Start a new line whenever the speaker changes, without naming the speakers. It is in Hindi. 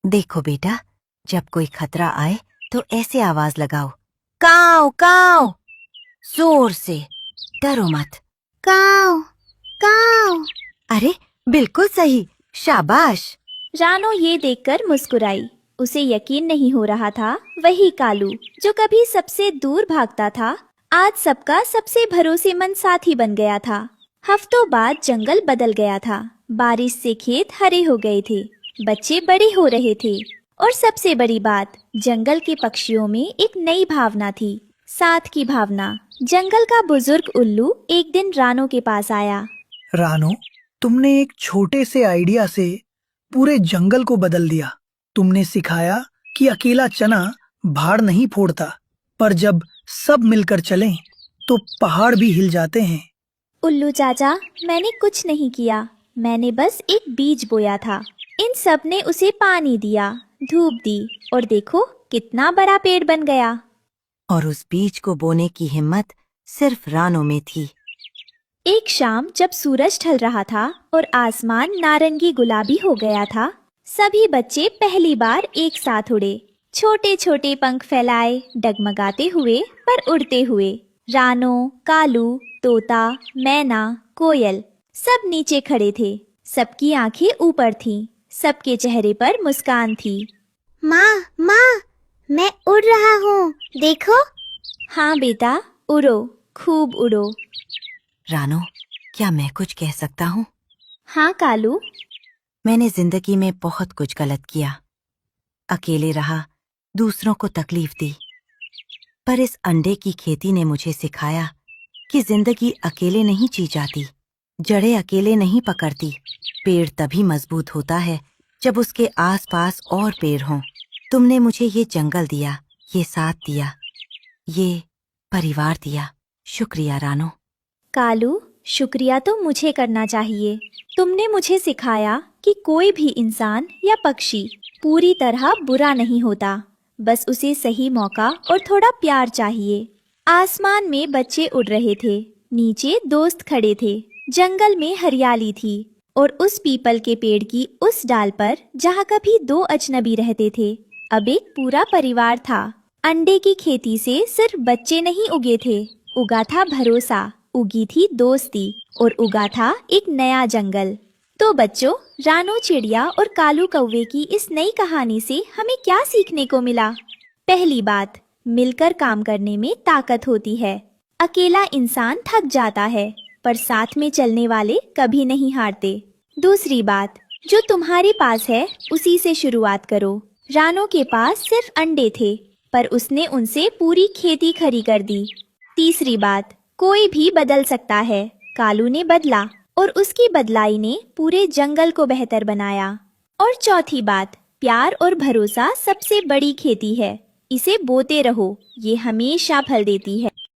देखो बेटा, जब कोई खतरा आए तो ऐसे आवाज लगाओ, काव काव, जोर से, डरो मत।
काव काव।
अरे बिल्कुल सही, शाबाश।
रानो ये देखकर मुस्कुराई। उसे यकीन नहीं हो रहा था वही कालू जो कभी सबसे दूर भागता था, आज सबका सबसे भरोसेमंद साथी बन गया था। हफ्तों बाद जंगल बदल गया था। बारिश से खेत हरे हो गए थे, बच्चे बड़े हो रहे थे और सबसे बड़ी बात, जंगल के पक्षियों में एक नई भावना थी, साथ की भावना। जंगल का बुजुर्ग उल्लू एक दिन रानो के पास आया।
रानो, तुमने एक छोटे से आइडिया से पूरे जंगल को बदल दिया। तुमने सिखाया कि अकेला चना भाड़ नहीं फोड़ता, पर जब सब मिलकर चलें तो पहाड़ भी हिल जाते हैं।
उल्लू चाचा, मैंने कुछ नहीं किया, मैंने बस एक बीज बोया था। इन सब ने उसे पानी दिया, धूप दी और देखो कितना बड़ा पेड़ बन गया।
और उस बीज को बोने की हिम्मत सिर्फ रानो में थी।
एक शाम जब सूरज ढल रहा था और आसमान नारंगी गुलाबी हो गया था, सभी बच्चे पहली बार एक साथ उड़े। छोटे छोटे पंख फैलाए, डगमगाते हुए पर उड़ते हुए। रानो, कालू, तोता, मैना, कोयल सब नीचे खड़े थे। सबकी आंखें ऊपर थीं, सबके चेहरे पर मुस्कान थी।
माँ माँ, मैं उड़ रहा हूँ, देखो।
हाँ बेटा, उड़ो, खूब उड़ो।
रानो, क्या मैं कुछ कह सकता हूँ?
हाँ कालू।
मैंने जिंदगी में बहुत कुछ गलत किया, अकेले रहा, दूसरों को तकलीफ दी, पर इस अंडे की खेती ने मुझे सिखाया कि जिंदगी अकेले नहीं जी जाती, जड़ें अकेले नहीं पकड़ती। पेड़ तभी मजबूत होता है जब उसके आसपास और पेड़ हों। तुमने मुझे ये जंगल दिया, ये साथ दिया, ये परिवार दिया। शुक्रिया रानो।
कालू, शुक्रिया तो मुझे करना चाहिए। तुमने मुझे सिखाया कि कोई भी इंसान या पक्षी पूरी तरह बुरा नहीं होता, बस उसे सही मौका और थोड़ा प्यार चाहिए। आसमान में बच्चे उड़ रहे थे, नीचे दोस्त खड़े थे, जंगल में हरियाली थी और उस पीपल के पेड़ की उस डाल पर जहाँ कभी दो अजनबी रहते थे, अब एक पूरा परिवार था। अंडे की खेती से सिर्फ बच्चे नहीं उगे थे, उगा था भरोसा, उगी थी दोस्ती और उगा था एक नया जंगल। तो बच्चों, रानो चिड़िया और कालू कौवे की इस नई कहानी से हमें क्या सीखने को मिला? पहली बात, मिलकर काम करने में ताकत होती है। अकेला इंसान थक जाता है, पर साथ में चलने वाले कभी नहीं हारते। दूसरी बात, जो तुम्हारे पास है उसी से शुरुआत करो। रानो के पास सिर्फ अंडे थे, पर उसने उनसे पूरी खेती खड़ी कर दी। तीसरी बात, कोई भी बदल सकता है। कालू ने बदला और उसकी बदलाई ने पूरे जंगल को बेहतर बनाया। और चौथी बात, प्यार और भरोसा सबसे बड़ी खेती है, इसे बोते रहो, ये हमेशा फल देती है।